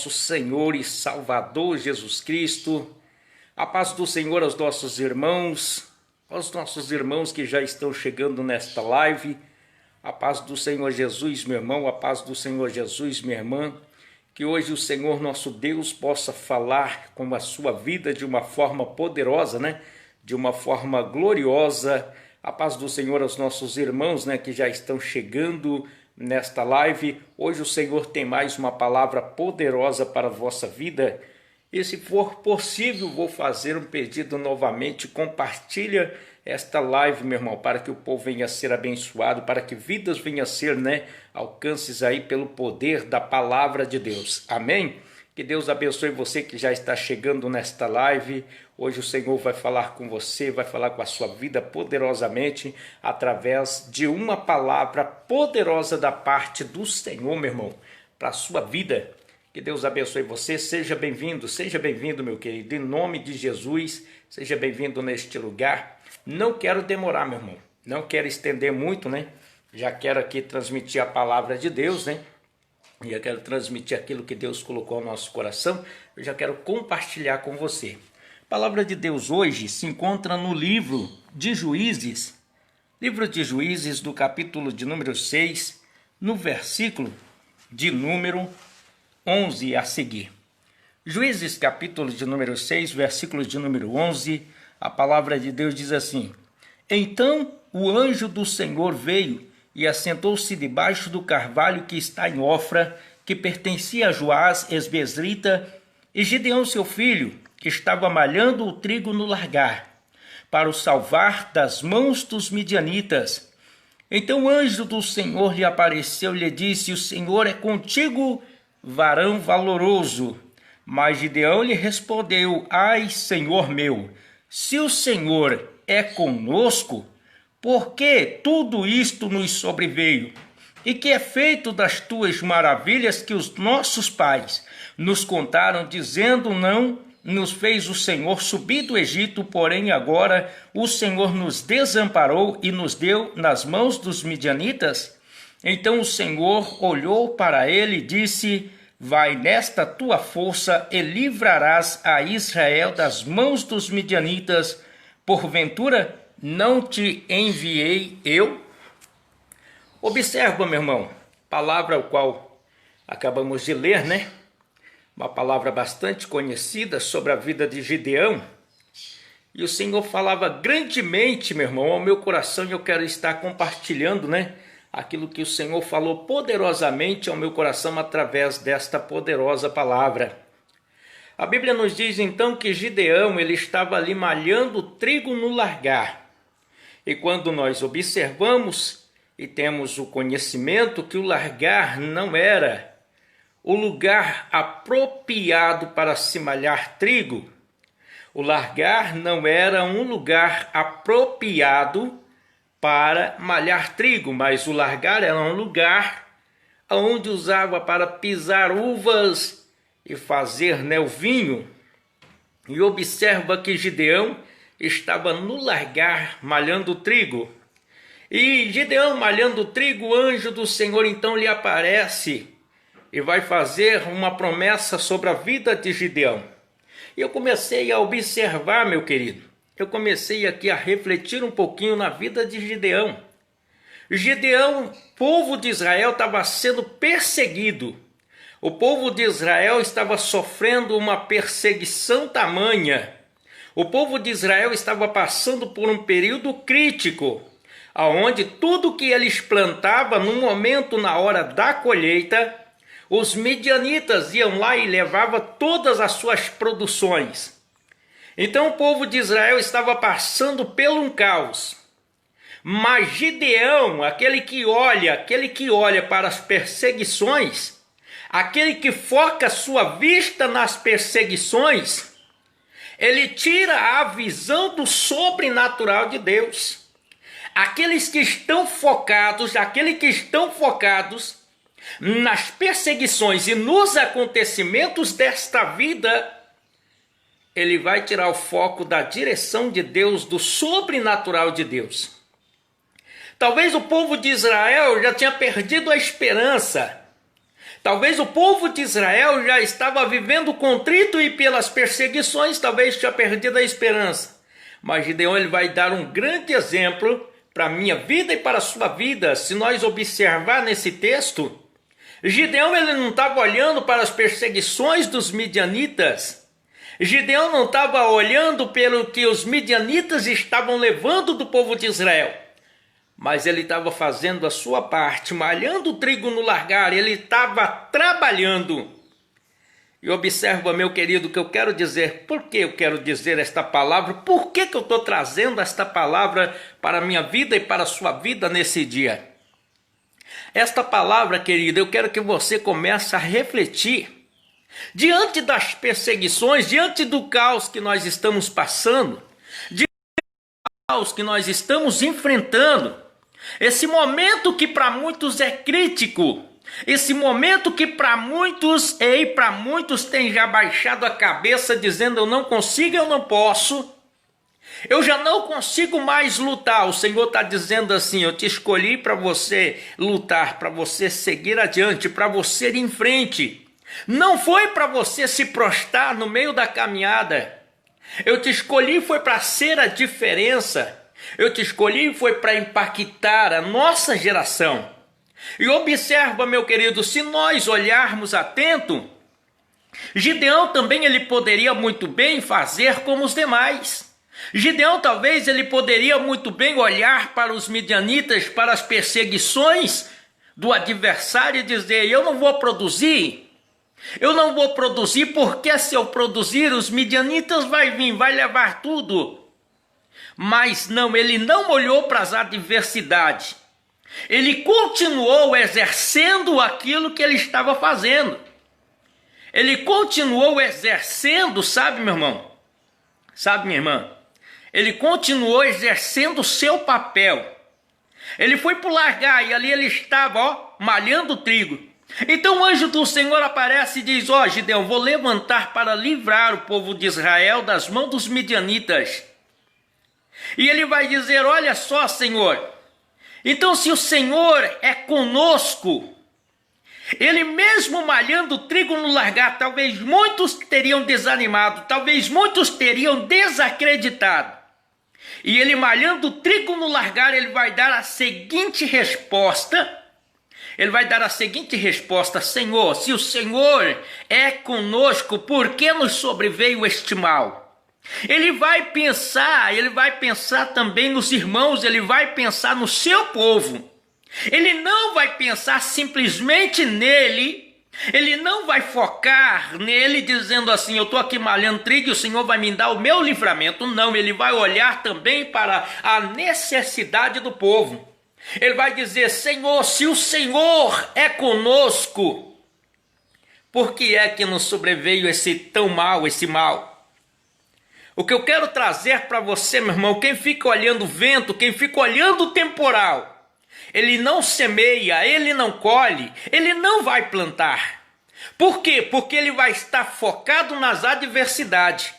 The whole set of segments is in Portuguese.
Nosso Senhor e Salvador Jesus Cristo, a paz do Senhor aos nossos irmãos que já estão chegando nesta live, a paz do Senhor Jesus, meu irmão, a paz do Senhor Jesus, minha irmã, que hoje o Senhor nosso Deus possa falar com a sua vida de uma forma poderosa, de uma forma gloriosa. A paz do Senhor aos nossos irmãos, que já estão chegando nesta live. Hoje o Senhor tem mais uma palavra poderosa para a vossa vida. E se for possível, vou fazer um pedido novamente. Compartilha esta live, meu irmão, para que o povo venha a ser abençoado, para que vidas venham a ser, alcances aí pelo poder da palavra de Deus. Amém? Que Deus abençoe você que já está chegando nesta live. Hoje o Senhor vai falar com você, vai falar com a sua vida poderosamente através de uma palavra poderosa da parte do Senhor, meu irmão, para a sua vida. Que Deus abençoe você. Seja bem-vindo, meu querido. Em nome de Jesus, seja bem-vindo neste lugar. Não quero demorar, meu irmão. Não quero estender muito, Já quero aqui transmitir a palavra de Deus, E eu quero transmitir aquilo que Deus colocou no nosso coração. Eu já quero compartilhar com você. A palavra de Deus hoje se encontra no livro de Juízes. Livro de Juízes, do capítulo de número 6, no versículo de número 11 a seguir. Juízes, capítulo de número 6, versículo de número 11, a palavra de Deus diz assim: Então o anjo do Senhor veio e assentou-se debaixo do carvalho que está em Ofra, que pertencia a Joás, esbezrita, e Gideão, seu filho, que estava malhando o trigo no largar, para o salvar das mãos dos midianitas. Então o anjo do Senhor lhe apareceu e lhe disse: O Senhor é contigo, varão valoroso. Mas Gideão lhe respondeu: Ai, Senhor meu, se o Senhor é conosco, por que tudo isto nos sobreveio? E que é feito das tuas maravilhas que os nossos pais nos contaram, dizendo: Não nos fez o Senhor subir do Egito, porém agora o Senhor nos desamparou e nos deu nas mãos dos midianitas? Então o Senhor olhou para ele e disse: Vai nesta tua força e livrarás a Israel das mãos dos midianitas. Porventura não te enviei eu? Observa, meu irmão, palavra a qual acabamos de ler, Uma palavra bastante conhecida sobre a vida de Gideão. E o Senhor falava grandemente, meu irmão, ao meu coração, e eu quero estar compartilhando, aquilo que o Senhor falou poderosamente ao meu coração através desta poderosa palavra. A Bíblia nos diz então que Gideão, ele estava ali malhando trigo no largar. E quando nós observamos e temos o conhecimento que o largar não era o lugar apropriado para se malhar trigo, o largar não era um lugar apropriado para malhar trigo, mas o largar era um lugar onde usava para pisar uvas e fazer o vinho. E observa que Gideão estava no largar malhando trigo. E Gideão malhando trigo, o anjo do Senhor então lhe aparece e vai fazer uma promessa sobre a vida de Gideão. E eu comecei a observar, meu querido, eu comecei aqui a refletir um pouquinho na vida de Gideão. Gideão, o povo de Israel estava sendo perseguido. O povo de Israel estava sofrendo uma perseguição tamanha. O povo de Israel estava passando por um período crítico, onde tudo que eles plantavam no momento, na hora da colheita, os midianitas iam lá e levavam todas as suas produções. Então o povo de Israel estava passando por um caos. Mas Gideão, aquele que olha para as perseguições, aquele que foca sua vista nas perseguições, ele tira a visão do sobrenatural de Deus. Aqueles que estão focados nas perseguições e nos acontecimentos desta vida, ele vai tirar o foco da direção de Deus, do sobrenatural de Deus. Talvez o povo de Israel já tinha perdido a esperança. Talvez o povo de Israel já estava vivendo contrito e pelas perseguições talvez tinha perdido a esperança. Mas Gideão ele vai dar um grande exemplo para a minha vida e para a sua vida. Se nós observar nesse texto, Gideão ele não estava olhando para as perseguições dos midianitas. Gideão não estava olhando pelo que os midianitas estavam levando do povo de Israel. Mas ele estava fazendo a sua parte, malhando o trigo no largar, ele estava trabalhando. E observa, meu querido, o que eu quero dizer. Por que eu quero dizer esta palavra? Por que eu estou trazendo esta palavra para a minha vida e para a sua vida nesse dia? Esta palavra, querido, eu quero que você comece a refletir. Diante das perseguições, diante do caos que nós estamos passando, diante do caos que nós estamos enfrentando, esse momento que para muitos é crítico, esse momento que para muitos tem já baixado a cabeça dizendo eu não consigo, eu não posso, eu já não consigo mais lutar. O Senhor está dizendo assim, eu te escolhi para você lutar, para você seguir adiante, para você ir em frente. Não foi para você se prostrar no meio da caminhada. Eu te escolhi foi para ser a diferença. Eu te escolhi foi para impactar a nossa geração. E observa, meu querido, se nós olharmos atento, Gideão também ele poderia muito bem fazer como os demais. Gideão talvez ele poderia muito bem olhar para os midianitas, para as perseguições do adversário e dizer, eu não vou produzir porque se eu produzir os midianitas vai vir, vai levar tudo. Mas não, ele não olhou para as adversidades. Ele continuou exercendo aquilo que ele estava fazendo. Ele continuou exercendo, sabe, meu irmão? Sabe, minha irmã? Ele continuou exercendo o seu papel. Ele foi para o largar e ali ele estava, malhando o trigo. Então o anjo do Senhor aparece e diz, Gideão, vou levantar para livrar o povo de Israel das mãos dos midianitas. E ele vai dizer, olha só, Senhor, então se o Senhor é conosco, ele mesmo malhando o trigo no largar, talvez muitos teriam desanimado, talvez muitos teriam desacreditado. E ele malhando o trigo no largar, ele vai dar a seguinte resposta. Ele vai dar a seguinte resposta, Senhor, se o Senhor é conosco, por que nos sobreveio este mal? Ele vai pensar também nos irmãos, ele vai pensar no seu povo. Ele não vai pensar simplesmente nele, ele não vai focar nele dizendo assim, eu estou aqui malhando trigo e o Senhor vai me dar o meu livramento. Não, ele vai olhar também para a necessidade do povo. Ele vai dizer, Senhor, se o Senhor é conosco, por que é que nos sobreveio esse mal? O que eu quero trazer para você, meu irmão, quem fica olhando o vento, quem fica olhando o temporal, ele não semeia, ele não colhe, ele não vai plantar. Por quê? Porque ele vai estar focado nas adversidades.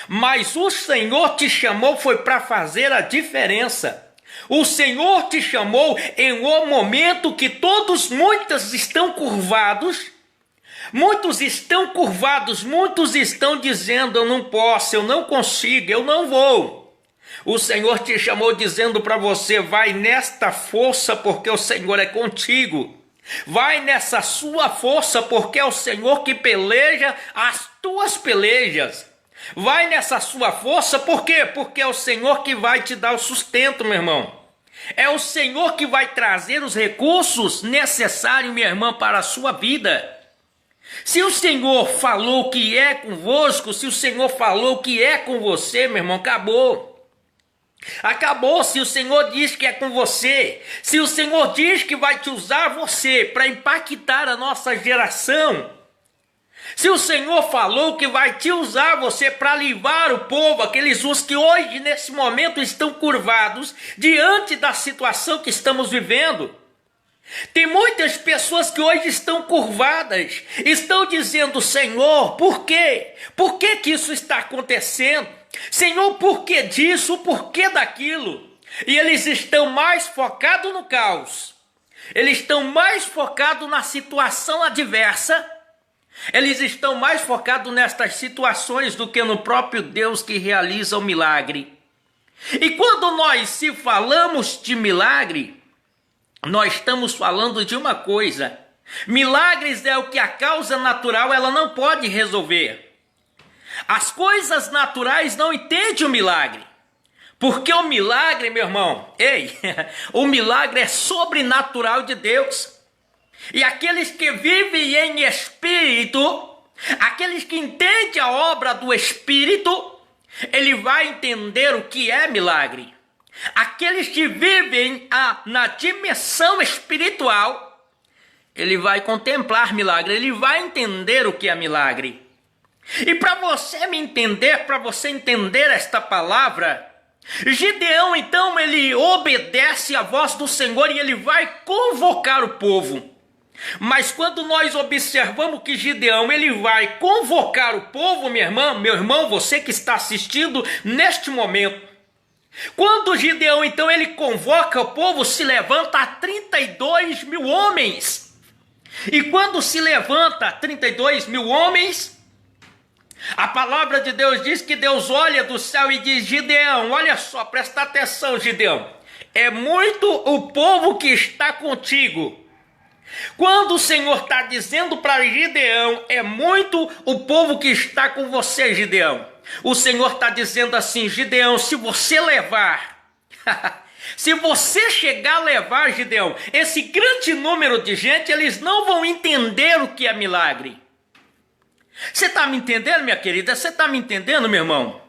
Mas o Senhor te chamou foi para fazer a diferença. O Senhor te chamou em um momento que muitos estão curvados, muitos estão dizendo, eu não posso, eu não consigo, eu não vou. O Senhor te chamou dizendo para você, vai nesta força porque o Senhor é contigo. Vai nessa sua força porque é o Senhor que peleja as tuas pelejas. Vai nessa sua força, por quê? Porque é o Senhor que vai te dar o sustento, meu irmão. É o Senhor que vai trazer os recursos necessários, minha irmã, para a sua vida. Se o Senhor falou que é convosco, se o Senhor falou que é com você, meu irmão, acabou. Acabou. Se o Senhor diz que é com você, se o Senhor diz que vai te usar você para impactar a nossa geração, se o Senhor falou que vai te usar você para livrar o povo, aqueles os que hoje nesse momento estão curvados diante da situação que estamos vivendo, tem muitas pessoas que hoje estão curvadas, estão dizendo, Senhor, por quê? Por que que isso está acontecendo? Senhor, por que disso? Por que daquilo? E eles estão mais focados no caos. Eles estão mais focados na situação adversa. Eles estão mais focados nestas situações do que no próprio Deus que realiza o milagre. E quando nós se falamos de milagre, nós estamos falando de uma coisa. Milagres é o que a causa natural ela não pode resolver. As coisas naturais não entendem o milagre. Porque o milagre, meu irmão, o milagre é sobrenatural de Deus. E aqueles que vivem em espírito, aqueles que entendem a obra do Espírito, ele vai entender o que é milagre. Aqueles que vivem na dimensão espiritual, ele vai contemplar milagre, ele vai entender o que é milagre. E para você me entender, para você entender esta palavra, Gideão, então, ele obedece à voz do Senhor e ele vai convocar o povo. Mas quando nós observamos que Gideão, ele vai convocar o povo, meu irmão, você que está assistindo neste momento. Quando Gideão, então, ele convoca o povo, se levanta 32 mil homens. E quando se levanta 32 mil homens, a palavra de Deus diz que Deus olha do céu e diz: Gideão, olha só, presta atenção, Gideão. É muito o povo que está contigo. Quando o Senhor está dizendo para Gideão, é muito o povo que está com você, Gideão. O Senhor está dizendo assim: Gideão, se você levar, se você chegar a levar, Gideão, esse grande número de gente, eles não vão entender o que é milagre. Você está me entendendo, minha querida? Você está me entendendo, meu irmão?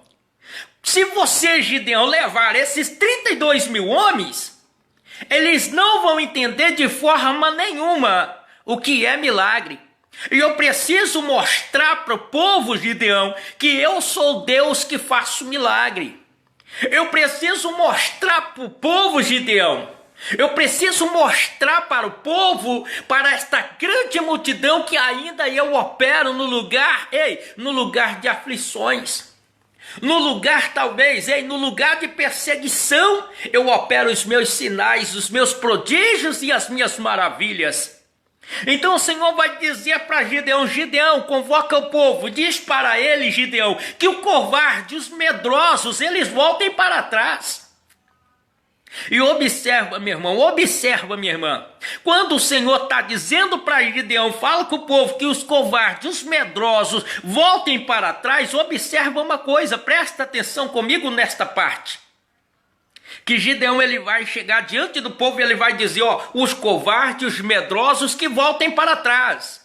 Se você, Gideão, levar esses 32 mil homens, eles não vão entender de forma nenhuma o que é milagre. E eu preciso mostrar para o povo, Gideão, que eu sou Deus que faço milagre. Eu preciso mostrar para o povo, Gideão, eu preciso mostrar para o povo, para esta grande multidão, que ainda eu opero no lugar de aflições. No lugar, talvez, no lugar de perseguição, eu opero os meus sinais, os meus prodígios e as minhas maravilhas. Então o Senhor vai dizer para Gideão: Gideão, convoca o povo, diz para ele, Gideão, que o covarde, os medrosos, eles voltem para trás. E observa, meu irmão, observa, minha irmã. Quando o Senhor está dizendo para Gideão, fala com o povo que os covardes, os medrosos, voltem para trás, observa uma coisa, presta atenção comigo nesta parte. Que Gideão, ele vai chegar diante do povo e ele vai dizer, os covardes, os medrosos, que voltem para trás.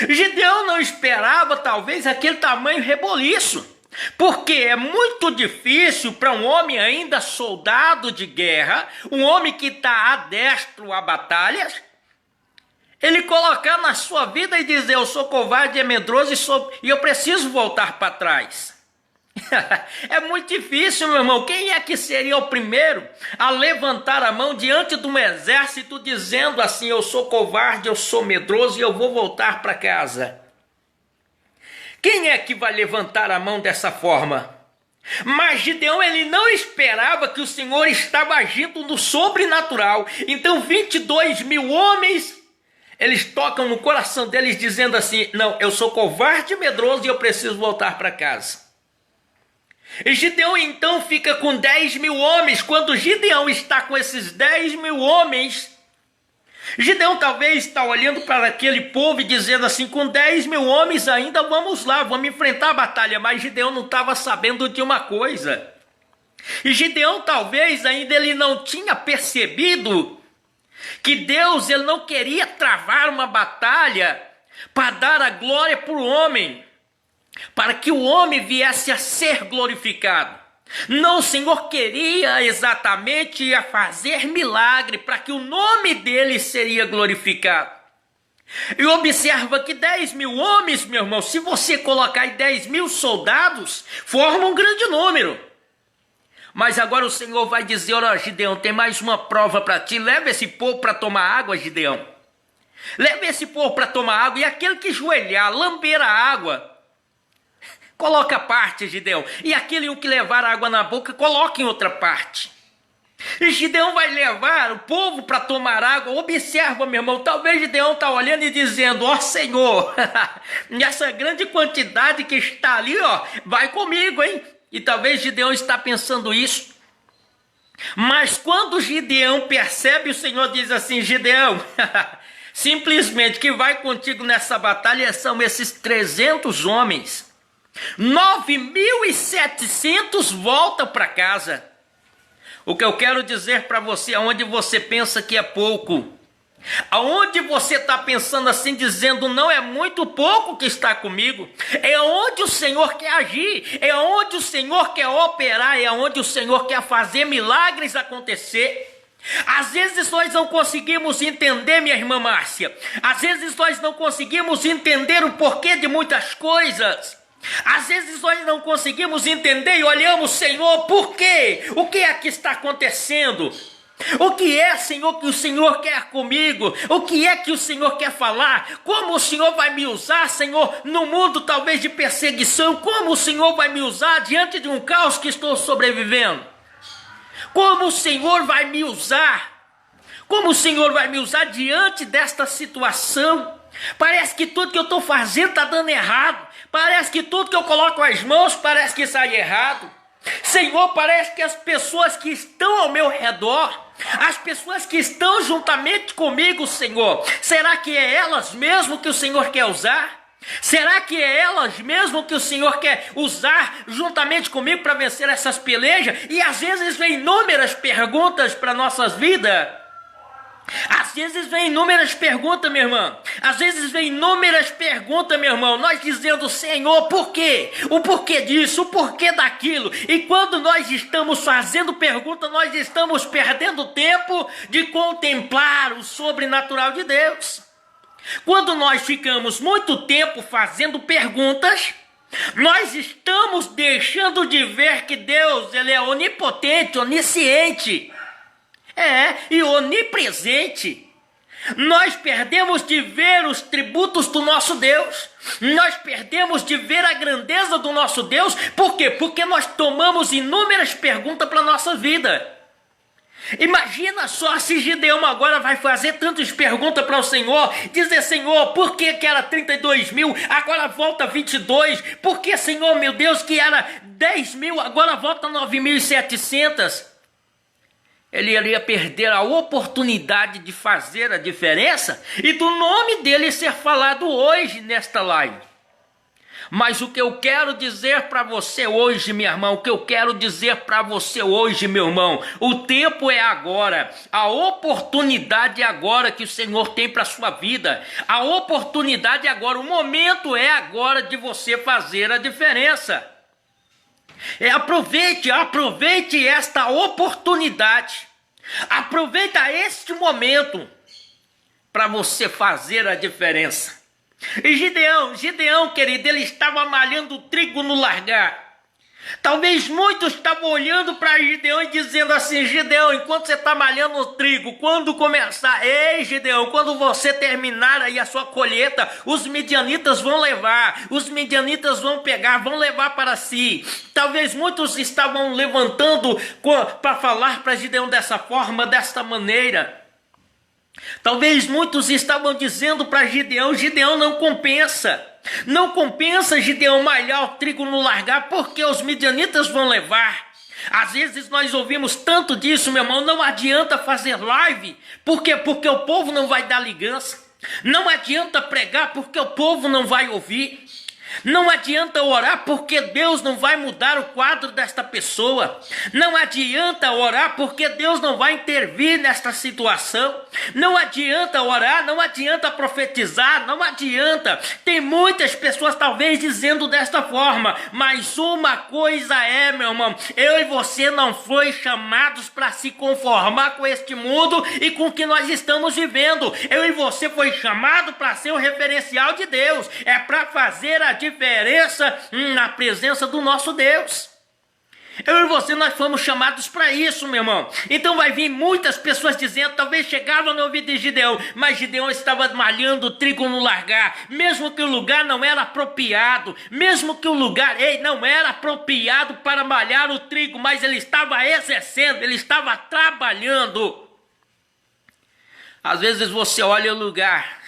Gideão não esperava, talvez, aquele tamanho reboliço. Porque é muito difícil para um homem ainda soldado de guerra, um homem que está adestro a batalhas, ele colocar na sua vida e dizer: eu sou covarde, é medroso e eu preciso voltar para trás. É muito difícil, meu irmão. Quem é que seria o primeiro a levantar a mão diante de um exército dizendo assim: eu sou covarde, eu sou medroso e eu vou voltar para casa? Quem é que vai levantar a mão dessa forma? Mas Gideão, ele não esperava que o Senhor estava agindo no sobrenatural. Então 22 mil homens, eles tocam no coração deles dizendo assim: não, eu sou covarde e medroso e eu preciso voltar para casa. E Gideão então fica com 10 mil homens. Quando Gideão está com esses 10 mil homens, Gideão talvez está olhando para aquele povo e dizendo assim: com 10 mil homens ainda vamos lá, vamos enfrentar a batalha. Mas Gideão não estava sabendo de uma coisa. E Gideão talvez ainda ele não tinha percebido que Deus ele não queria travar uma batalha para dar a glória para o homem, para que o homem viesse a ser glorificado. Não, o Senhor queria exatamente a fazer milagre para que o nome dele seria glorificado. E observa que 10 mil homens, meu irmão, se você colocar aí 10 mil soldados, forma um grande número. Mas agora o Senhor vai dizer: olha, Gideão, tem mais uma prova para ti. Leva esse povo para tomar água, Gideão. Leva esse povo para tomar água, e aquele que joelhar, lamber a água, coloca a parte, Gideão. E aquele que levar água na boca, coloca em outra parte. E Gideão vai levar o povo para tomar água. Observa, meu irmão, talvez Gideão está olhando e dizendo: ó Senhor, essa grande quantidade que está ali, ó, vai comigo, hein? E talvez Gideão está pensando isso. Mas quando Gideão percebe, o Senhor diz assim: Gideão, simplesmente que vai contigo nessa batalha são esses 300 homens. 9.700 voltam para casa. O que eu quero dizer para você, aonde você pensa que é pouco, aonde você está pensando assim, dizendo não é muito pouco que está comigo, é onde o Senhor quer agir, é onde o Senhor quer operar, é onde o Senhor quer fazer milagres acontecer. Às vezes nós não conseguimos entender, minha irmã Márcia, às vezes nós não conseguimos entender o porquê de muitas coisas. Às vezes nós não conseguimos entender e olhamos: Senhor, por quê? O que é que está acontecendo? O que é, Senhor, que o Senhor quer comigo? O que é que o Senhor quer falar? Como o Senhor vai me usar, Senhor, no mundo talvez de perseguição? Como o Senhor vai me usar diante de um caos que estou sobrevivendo? Como o Senhor vai me usar? Como o Senhor vai me usar diante desta situação? Parece que tudo que eu estou fazendo está dando errado. Parece que tudo que eu coloco as mãos parece que sai errado. Senhor, parece que as pessoas que estão ao meu redor, as pessoas que estão juntamente comigo, Senhor, será que é elas mesmo que o Senhor quer usar? Será que é elas mesmo que o Senhor quer usar juntamente comigo para vencer essas pelejas? E às vezes vem inúmeras perguntas para nossas vidas. Às vezes vem inúmeras perguntas, minha irmã. Às vezes vem inúmeras perguntas, meu irmão. Nós dizendo: Senhor, por quê? O porquê disso, o porquê daquilo. E quando nós estamos fazendo pergunta, nós estamos perdendo tempo de contemplar o sobrenatural de Deus. Quando nós ficamos muito tempo fazendo perguntas, nós estamos deixando de ver que Deus, Ele é onipotente, onisciente. E onipresente. Nós perdemos de ver os tributos do nosso Deus. Nós perdemos de ver a grandeza do nosso Deus. Por quê? Porque nós tomamos inúmeras perguntas para a nossa vida. Imagina só se Gideão agora vai fazer tantas perguntas para o Senhor. Dizer: Senhor, por que era 32 mil, agora volta 22? Por que, Senhor, meu Deus, que era 10 mil, agora volta 9.700? Ele iria perder a oportunidade de fazer a diferença e do nome dele ser falado hoje nesta live. Mas o que eu quero dizer para você hoje, minha irmã, o que eu quero dizer para você hoje, meu irmão, o tempo é agora, a oportunidade é agora que o Senhor tem para a sua vida, a oportunidade é agora, o momento é agora de você fazer a diferença. Aproveite esta oportunidade, aproveita este momento para você fazer a diferença. E Gideão, querido, ele estava malhando trigo no largar. Talvez muitos estavam olhando para Gideão e dizendo assim: Gideão, enquanto você está malhando o trigo, quando começar, ei Gideão, quando você terminar aí a sua colheita, os midianitas vão levar, os midianitas vão pegar, vão levar para si. Talvez muitos estavam levantando para falar para Gideão dessa forma, desta maneira. Talvez muitos estavam dizendo para Gideão: Gideão, não compensa. Não compensa, Gideão, malhar o trigo no largar, porque os midianitas vão levar. Às vezes nós ouvimos tanto disso, meu irmão, não adianta fazer live. Por quê? Porque o povo não vai dar ligança. Não adianta pregar, porque o povo não vai ouvir. Não adianta orar, porque Deus não vai mudar o quadro desta pessoa. Não adianta orar, porque Deus não vai intervir nesta situação. Não adianta orar, não adianta profetizar, não adianta. Tem muitas pessoas talvez dizendo desta forma, mas uma coisa é, meu irmão, eu e você não foi chamados para se conformar com este mundo e com o que nós estamos vivendo. Eu e você foi chamado para ser o referencial de Deus. É para fazer a diferença na presença do nosso Deus. Eu e você, nós fomos chamados para isso, meu irmão. Então vai vir muitas pessoas dizendo, talvez chegavam no ouvido de Gideão, mas Gideão estava malhando o trigo no largar, mesmo que o lugar não era apropriado, mesmo que o lugar não era apropriado para malhar o trigo, mas ele estava exercendo, ele estava trabalhando. Às vezes você olha o lugar,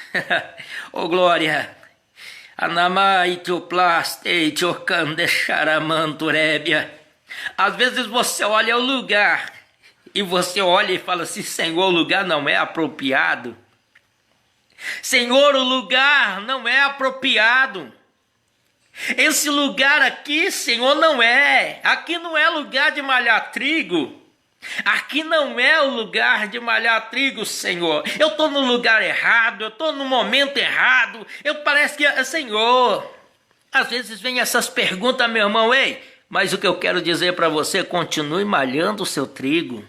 ô glória, às vezes você olha o lugar e você olha e fala assim, Senhor, o lugar não é apropriado. Senhor, o lugar não é apropriado. Esse lugar aqui, Senhor, não é. Aqui não é lugar de malhar trigo. Aqui não é o lugar de malhar trigo, Senhor. Eu estou no lugar errado, eu estou no momento errado. Parece que, Senhor, às vezes vem essas perguntas, meu irmão, mas o que eu quero dizer para você, continue malhando o seu trigo.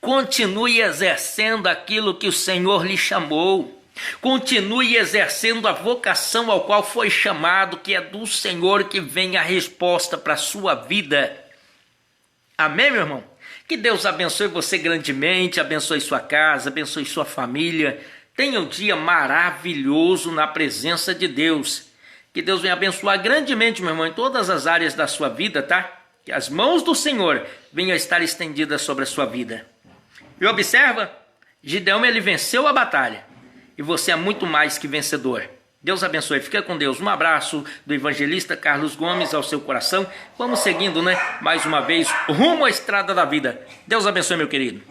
Continue exercendo aquilo que o Senhor lhe chamou. Continue exercendo a vocação ao qual foi chamado, que é do Senhor que vem a resposta para a sua vida. Amém, meu irmão? Que Deus abençoe você grandemente, abençoe sua casa, abençoe sua família. Tenha um dia maravilhoso na presença de Deus. Que Deus venha abençoar grandemente, meu irmão, em todas as áreas da sua vida, tá? Que as mãos do Senhor venham estar estendidas sobre a sua vida. E observa, Gideão, ele venceu a batalha. E você é muito mais que vencedor. Deus abençoe. Fica com Deus. Um abraço do evangelista Carlos Gomes ao seu coração. Vamos seguindo, né? Mais uma vez, rumo à estrada da vida. Deus abençoe, meu querido.